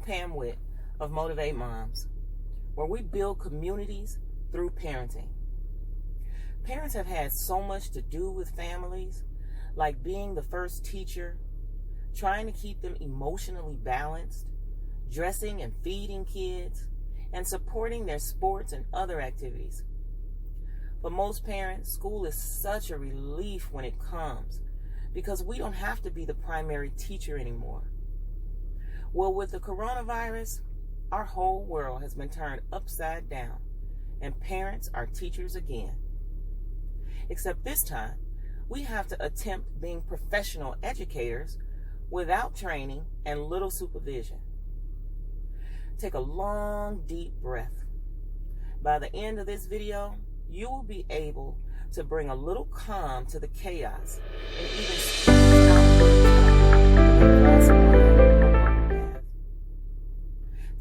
Pam Witt of Motivate Moms, where we build communities through parenting. Parents have had so much to do with families, like being the first teacher, trying to keep them emotionally balanced, dressing and feeding kids, and supporting their sports and other activities. For most parents, school is such a relief when it comes because we don't have to be the primary teacher anymore. Well, with the coronavirus, our whole world has been turned upside down, and parents are teachers again. Except this time, we have to attempt being professional educators without training and little supervision. Take a long, deep breath. By the end of this video, you will be able to bring a little calm to the chaos and even squeeze out.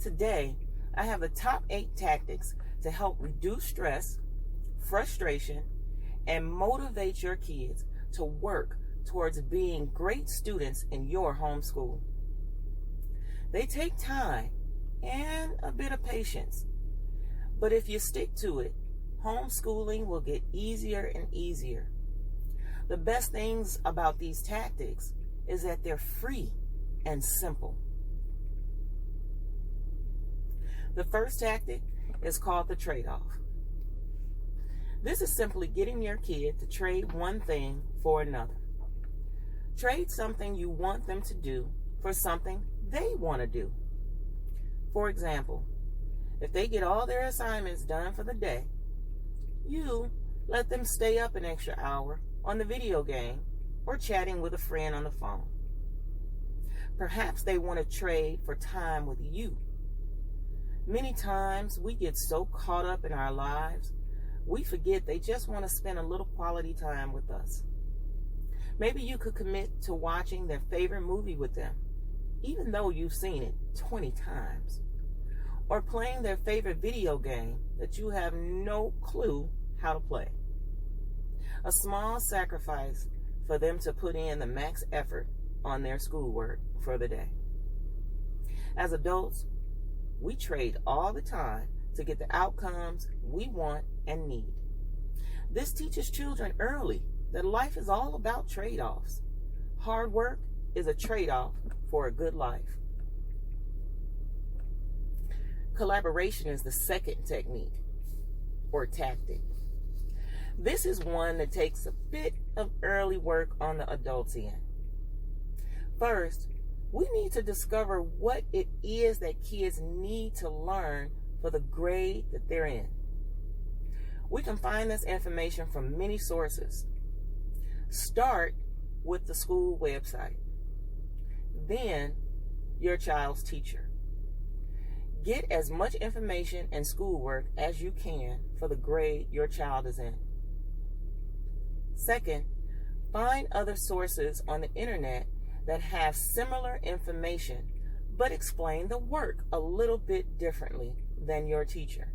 Today, I have the top 8 tactics to help reduce stress, frustration, and motivate your kids to work towards being great students in your homeschool. They take time and a bit of patience, but if you stick to it, homeschooling will get easier and easier. The best things about these tactics is that they're free and simple. The first tactic is called the trade-off. This is simply getting your kid to trade one thing for another. Trade something you want them to do for something they want to do. For example, if they get all their assignments done for the day, you let them stay up an extra hour on the video game or chatting with a friend on the phone. Perhaps they want to trade for time with you. Many times we get so caught up in our lives, we forget they just want to spend a little quality time with us. Maybe you could commit to watching their favorite movie with them, even though you've seen it 20 times. Or playing their favorite video game that you have no clue how to play. A small sacrifice for them to put in the max effort on their schoolwork for the day. As adults, we trade all the time to get the outcomes we want and need. This teaches children early that life is all about trade-offs. Hard work is a trade-off for a good life. Collaboration is the second technique or tactic. This is one that takes a bit of early work on the adult's end. First, we need to discover what it is that kids need to learn for the grade that they're in. We can find this information from many sources. Start with the school website. Then, your child's teacher. Get as much information and schoolwork as you can for the grade your child is in. Second, find other sources on the internet that have similar information but explain the work a little bit differently than your teacher.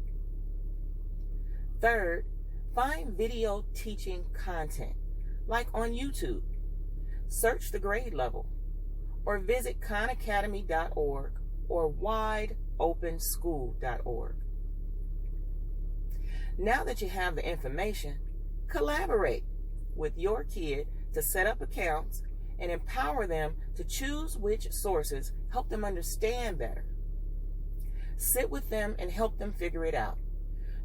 Third, find video teaching content, like on YouTube. Search the grade level, or visit khanacademy.org or wideopenschool.org. Now that you have the information, collaborate with your kid to set up accounts and empower them to choose which sources help them understand better. Sit with them and help them figure it out.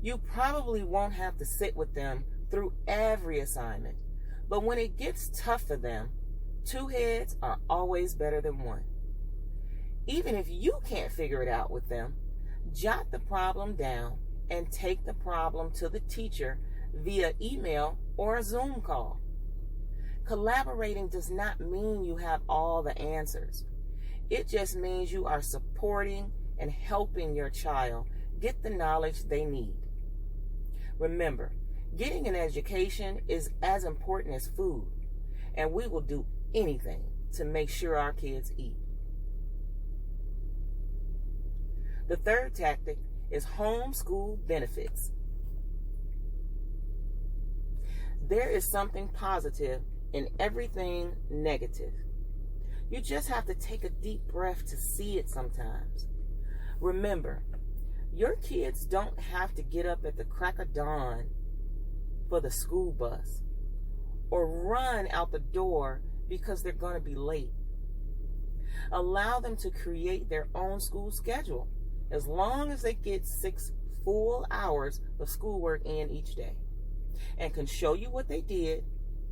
You probably won't have to sit with them through every assignment, but when it gets tough for them, 2 heads are always better than 1. Even if you can't figure it out with them, jot the problem down and take the problem to the teacher via email or a Zoom call. Collaborating does not mean you have all the answers. It just means you are supporting and helping your child get the knowledge they need. Remember, getting an education is as important as food, and we will do anything to make sure our kids eat. The third tactic is homeschool benefits. There is something positive in everything negative. You just have to take a deep breath to see it sometimes. Remember, your kids don't have to get up at the crack of dawn for the school bus or run out the door because they're going to be late. Allow them to create their own school schedule as long as they get 6 full hours of schoolwork in each day and can show you what they did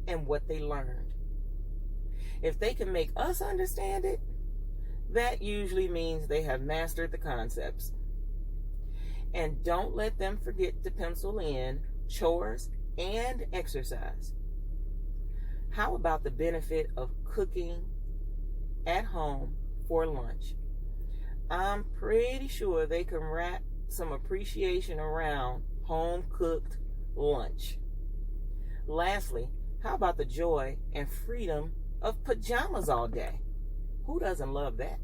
and what they learned. If they can make us understand it, that usually means they have mastered the concepts. And don't let them forget to pencil in chores and exercise. How about the benefit of cooking at home for lunch? I'm pretty sure they can wrap some appreciation around home-cooked lunch. Lastly, how about the joy and freedom of pajamas all day? Who doesn't love that?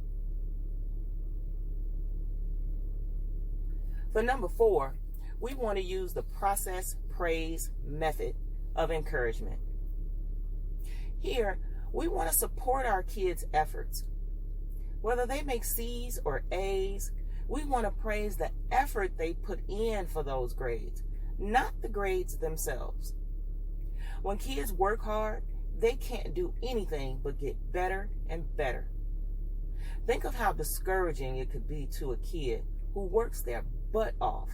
For number 4, we want to use the process praise method of encouragement. Here, we want to support our kids' efforts. Whether they make C's or A's, we want to praise the effort they put in for those grades, not the grades themselves. When kids work hard, they can't do anything but get better and better. Think of how discouraging it could be to a kid who works their butt off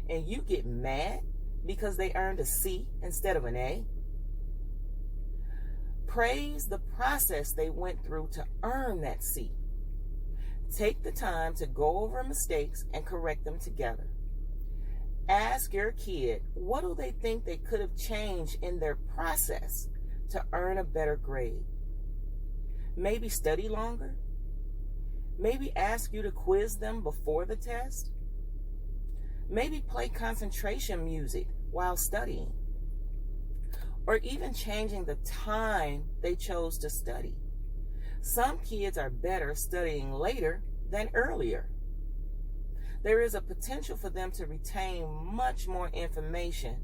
and you get mad because they earned a C instead of an A. Praise the process they went through to earn that C. Take the time to go over mistakes and correct them together. Ask your kid, what do they think they could have changed in their process to earn a better grade? Maybe study longer? Maybe ask you to quiz them before the test? Maybe play concentration music while studying? Or even changing the time they chose to study. Some kids are better studying later than earlier. There is a potential for them to retain much more information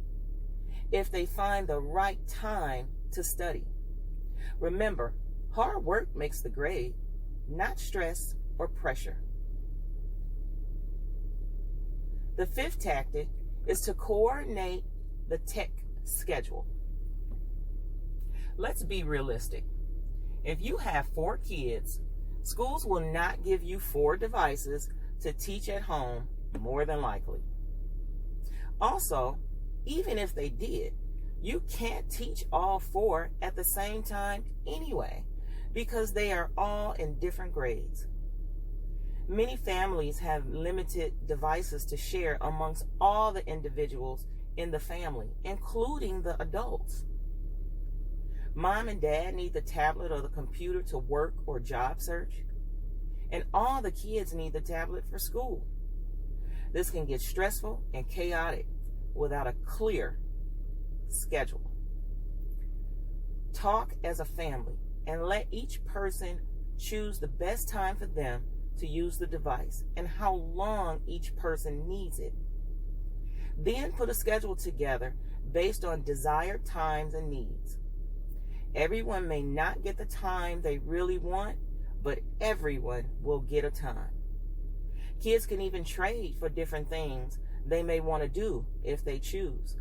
if they find the right time to study. Remember, hard work makes the grade, not stress or pressure. The 5th tactic is to coordinate the tech schedule. Let's be realistic. If you have 4 kids, schools will not give you 4 devices to teach at home, more than likely. Also, even if they did, you can't teach all 4 at the same time anyway, because they are all in different grades. Many families have limited devices to share amongst all the individuals in the family, including the adults. Mom and dad need the tablet or the computer to work or job search, and all the kids need the tablet for school. This can get stressful and chaotic without a clear schedule. Talk as a family and let each person choose the best time for them to use the device and how long each person needs it. Then put a schedule together based on desired times and needs. Everyone may not get the time they really want, but everyone will get a time. Kids can even trade for different things they may want to do if they choose.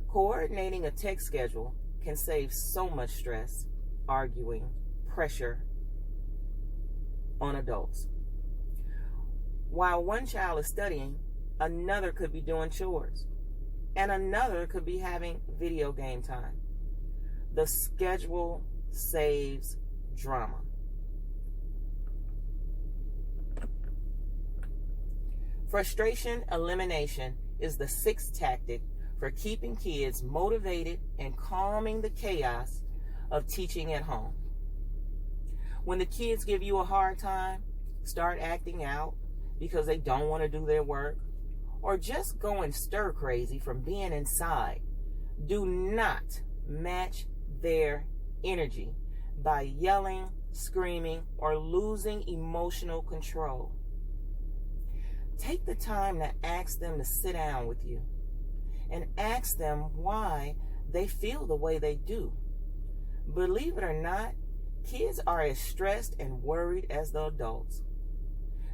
Coordinating a tech schedule can save so much stress, arguing, pressure on adults. While one child is studying, another could be doing chores, and another could be having video game time. The schedule saves drama. Frustration elimination is the 6th tactic for keeping kids motivated and calming the chaos of teaching at home. When the kids give you a hard time, start acting out because they don't want to do their work, or just going stir crazy from being inside, do not match their energy by yelling, screaming, or losing emotional control. Take the time to ask them to sit down with you and ask them why they feel the way they do. Believe it or not, kids are as stressed and worried as the adults.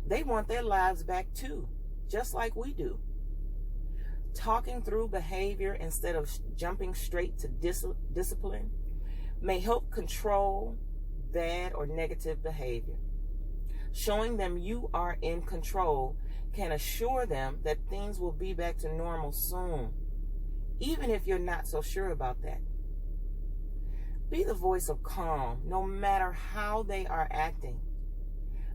They want their lives back too, just like we do. Talking through behavior instead of jumping straight to discipline may help control bad or negative behavior. Showing them you are in control can assure them that things will be back to normal soon, even if you're not so sure about that. Be the voice of calm, no matter how they are acting.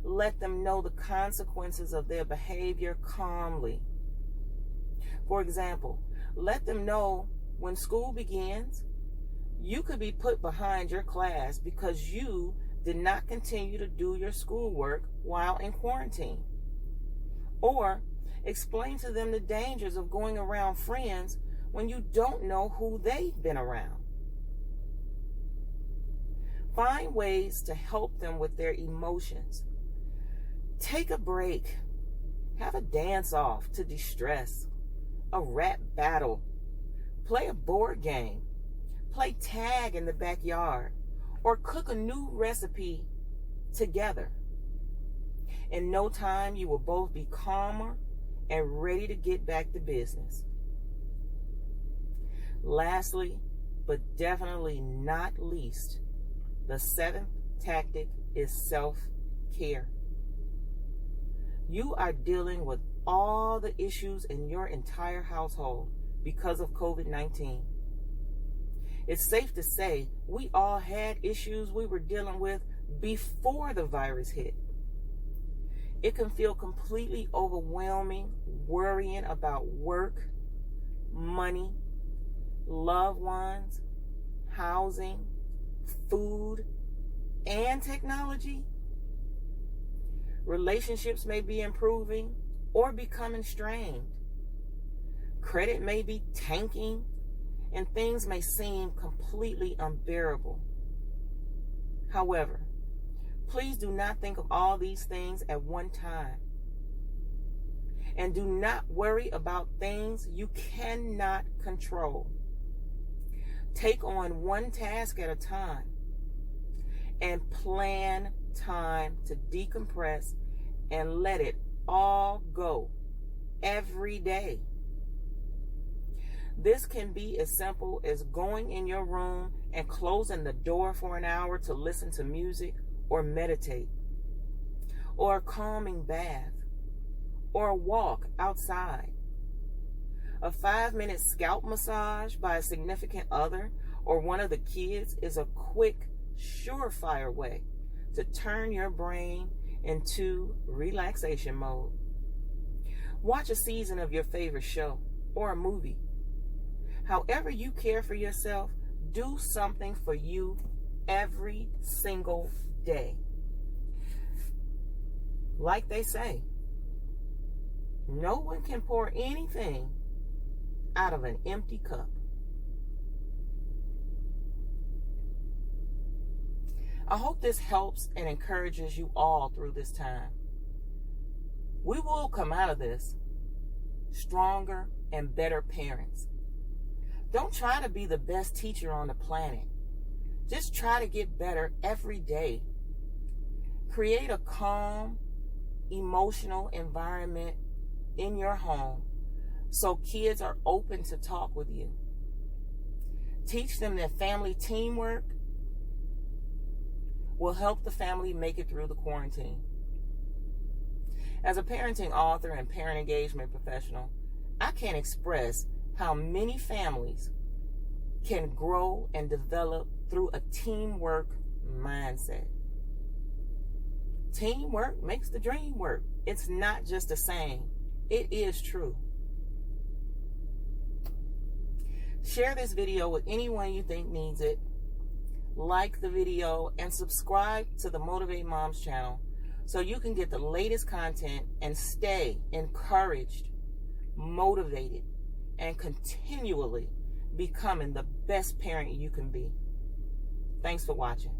Let them know the consequences of their behavior calmly. For example, let them know when school begins, you could be put behind your class because you did not continue to do your schoolwork while in quarantine. Or explain to them the dangers of going around friends when you don't know who they've been around. Find ways to help them with their emotions. Take a break. Have a dance off to de-stress. A rap battle. Play a board game. Play tag in the backyard. Or cook a new recipe together. In no time, you will both be calmer and ready to get back to business. Lastly, but definitely not least, the 7th tactic is self-care. You are dealing with all the issues in your entire household because of COVID-19. It's safe to say we all had issues we were dealing with before the virus hit. It can feel completely overwhelming, worrying about work, money, loved ones, housing, food, and technology. Relationships may be improving or becoming strained. Credit may be tanking, and things may seem completely unbearable. However, please do not think of all these things at one time. And do not worry about things you cannot control. Take on one task at a time and plan time to decompress and let it all go every day. This can be as simple as going in your room and closing the door for an hour to listen to music or meditate, or a calming bath, or a walk outside. A 5-minute scalp massage by a significant other or one of the kids is a quick, surefire way to turn your brain into relaxation mode. Watch a season of your favorite show or a movie. However you care for yourself, do something for you every single day. Like they say, no one can pour anything out of an empty cup. I hope this helps and encourages you all through this time. We will come out of this stronger and better parents. Don't try to be the best teacher on the planet. Just try to get better every day. Create a calm, emotional environment in your home so kids are open to talk with you. Teach them that family teamwork will help the family make it through the quarantine. As a parenting author and parent engagement professional, I can't express how many families can grow and develop through a teamwork mindset. Teamwork makes the dream work. It's not just a saying. It is true. Share this video with anyone you think needs it. Like the video and subscribe to the Motivate Moms channel so you can get the latest content and stay encouraged, motivated, and continually becoming the best parent you can be. Thanks for watching.